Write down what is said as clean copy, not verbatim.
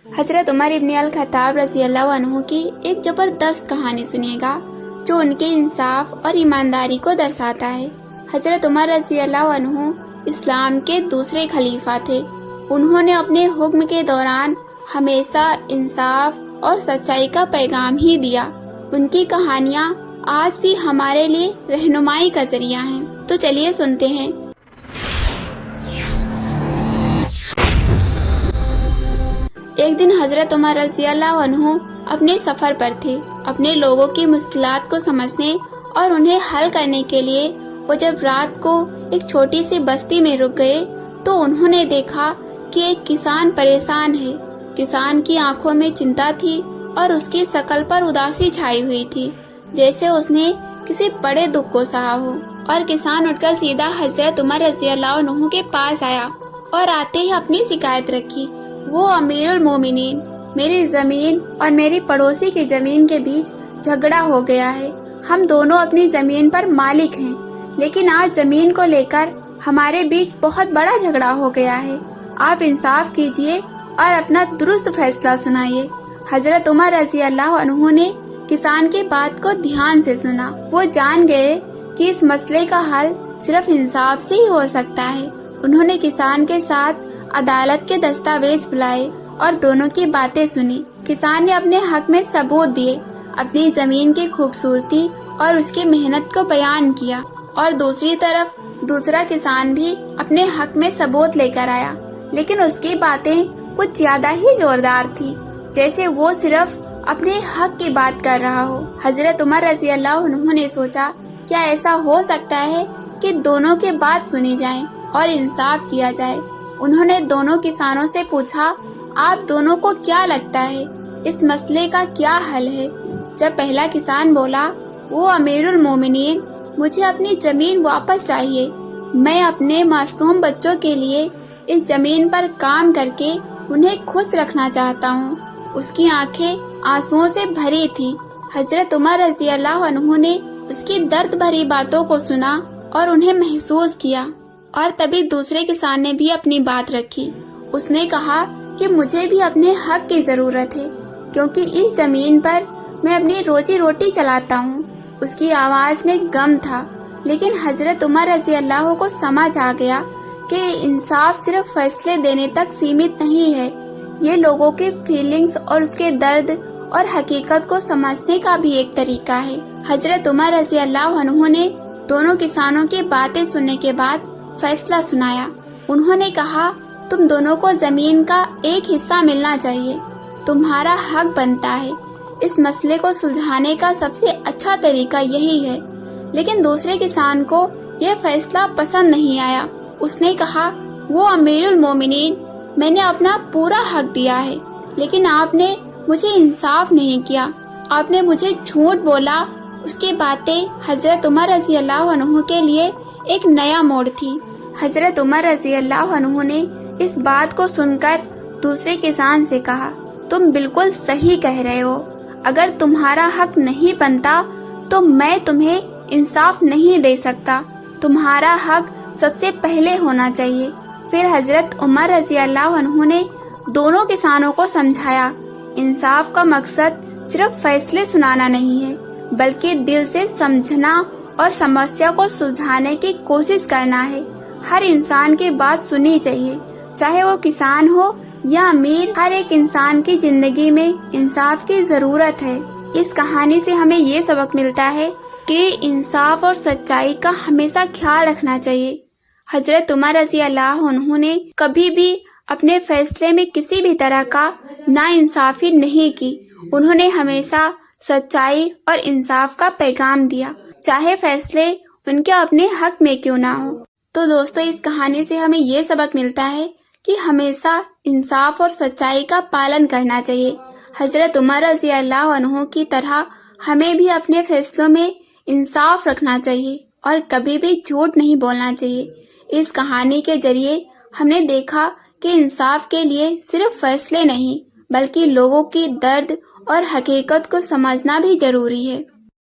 حضرت عمر ابن الخطاب رضی اللہ عنہ کی ایک زبردست کہانی سنیے گا جو ان کے انصاف اور ایمانداری کو درساتا ہے۔ حضرت عمر رضی اللہ عنہ اسلام کے دوسرے خلیفہ تھے۔ انہوں نے اپنے حکم کے دوران ہمیشہ انصاف اور سچائی کا پیغام ہی دیا۔ ان کی کہانیاں آج بھی ہمارے لیے رہنمائی کا ذریعہ ہیں۔ تو چلیے سنتے ہیں۔ ایک دن حضرت عمر رضی اللہ عنہ اپنے سفر پر تھے۔ اپنے لوگوں کی مشکلات کو سمجھنے اور انہیں حل کرنے کے لیے وہ جب رات کو ایک چھوٹی سی بستی میں رک گئے تو انہوں نے دیکھا کہ ایک کسان پریشان ہے۔ کسان کی آنکھوں میں چنتا تھی اور اس کی شکل پر اداسی چھائی ہوئی تھی، جیسے اس نے کسی بڑے دکھ کو سہا ہو۔ اور کسان اٹھ کر سیدھا حضرت عمر رضی اللہ عنہ کے پاس آیا اور آتے ہی اپنی شکایت رکھی۔ وہ امیر المومنین، میری زمین اور میری پڑوسی کی زمین کے بیچ جھگڑا ہو گیا ہے۔ ہم دونوں اپنی زمین پر مالک ہیں، لیکن آج زمین کو لے کر ہمارے بیچ بہت بڑا جھگڑا ہو گیا ہے۔ آپ انصاف کیجئے اور اپنا درست فیصلہ سنائیے۔ حضرت عمر رضی اللہ عنہ نے کسان کی بات کو دھیان سے سنا۔ وہ جان گئے کہ اس مسئلے کا حل صرف انصاف سے ہی ہو سکتا ہے۔ انہوں نے کسان کے ساتھ عدالت کے دستاویز بلائے اور دونوں کی باتیں سنی۔ کسان نے اپنے حق میں ثبوت دیے، اپنی زمین کی خوبصورتی اور اس کی محنت کو بیان کیا، اور دوسری طرف دوسرا کسان بھی اپنے حق میں ثبوت لے کر آیا، لیکن اس کی باتیں کچھ زیادہ ہی زوردار تھی، جیسے وہ صرف اپنے حق کی بات کر رہا ہو۔ حضرت عمر رضی اللہ عنہ نے سوچا، کیا ایسا ہو سکتا ہے کہ دونوں کی بات سنی جائے اور انصاف کیا جائے؟ انہوں نے دونوں کسانوں سے پوچھا، آپ دونوں کو کیا لگتا ہے اس مسئلے کا کیا حل ہے؟ جب پہلا کسان بولا، وہ امیر المومنین، مجھے اپنی زمین واپس چاہیے۔ میں اپنے معصوم بچوں کے لیے اس زمین پر کام کر کے انہیں خوش رکھنا چاہتا ہوں۔ اس کی آنکھیں آنسوؤں سے بھری تھی۔ حضرت عمر رضی اللہ عنہ نے اس کی درد بھری باتوں کو سنا اور انہیں محسوس کیا، اور تبھی دوسرے کسان نے بھی اپنی بات رکھی۔ اس نے کہا کہ مجھے بھی اپنے حق کی ضرورت ہے، کیونکہ اس زمین پر میں اپنی روزی روٹی چلاتا ہوں۔ اس کی آواز میں غم تھا، لیکن حضرت عمر رضی اللہ کو سمجھ آ گیا کہ انصاف صرف فیصلے دینے تک سیمت نہیں ہے، یہ لوگوں کے فیلنگز اور اس کے درد اور حقیقت کو سمجھنے کا بھی ایک طریقہ ہے۔ حضرت عمر رضی اللہ عنہ نے دونوں کسانوں کی باتیں سننے کے بعد فیصلہ سنایا۔ انہوں نے کہا، تم دونوں کو زمین کا ایک حصہ ملنا چاہیے، تمہارا حق بنتا ہے۔ اس مسئلے کو سلجھانے کا سب سے اچھا طریقہ یہی ہے۔ لیکن دوسرے کسان کو یہ فیصلہ پسند نہیں آیا۔ اس نے کہا، وہ امیر المومنین، میں نے اپنا پورا حق دیا ہے، لیکن آپ نے مجھے انصاف نہیں کیا، آپ نے مجھے جھوٹ بولا۔ اس کی باتیں حضرت عمر رضی اللہ عنہ کے لیے ایک نیا موڑ تھی۔ حضرت عمر رضی اللہ عنہ نے اس بات کو سن کر دوسرے کسان سے کہا، تم بالکل صحیح کہہ رہے ہو، اگر تمہارا حق نہیں بنتا تو میں تمہیں انصاف نہیں دے سکتا، تمہارا حق سب سے پہلے ہونا چاہیے۔ پھر حضرت عمر رضی اللہ عنہ نے دونوں کسانوں کو سمجھایا، انصاف کا مقصد صرف فیصلے سنانا نہیں ہے، بلکہ دل سے سمجھنا اور سمسیا کو سلجھانے کی کوشش کرنا ہے۔ ہر انسان کی بات سننی چاہیے، چاہے وہ کسان ہو یا امیر۔ ہر ایک انسان کی زندگی میں انصاف کی ضرورت ہے۔ اس کہانی سے ہمیں یہ سبق ملتا ہے کہ انصاف اور سچائی کا ہمیشہ خیال رکھنا چاہیے۔ حضرت عمر رضی اللہ عنہ نے کبھی بھی اپنے فیصلے میں کسی بھی طرح کا ناانصافی نہیں کی۔ انہوں نے ہمیشہ سچائی اور انصاف کا پیغام دیا، چاہے فیصلے ان کے اپنے حق میں کیوں نہ ہو۔ تو دوستو، اس کہانی سے ہمیں یہ سبق ملتا ہے کہ ہمیشہ انصاف اور سچائی کا پالن کرنا چاہیے۔ حضرت عمر رضی اللہ عنہ کی طرح ہمیں بھی اپنے فیصلوں میں انصاف رکھنا چاہیے اور کبھی بھی جھوٹ نہیں بولنا چاہیے۔ اس کہانی کے ذریعے ہم نے دیکھا کہ انصاف کے لیے صرف فیصلے نہیں، بلکہ لوگوں کی درد اور حقیقت کو سمجھنا بھی ضروری ہے۔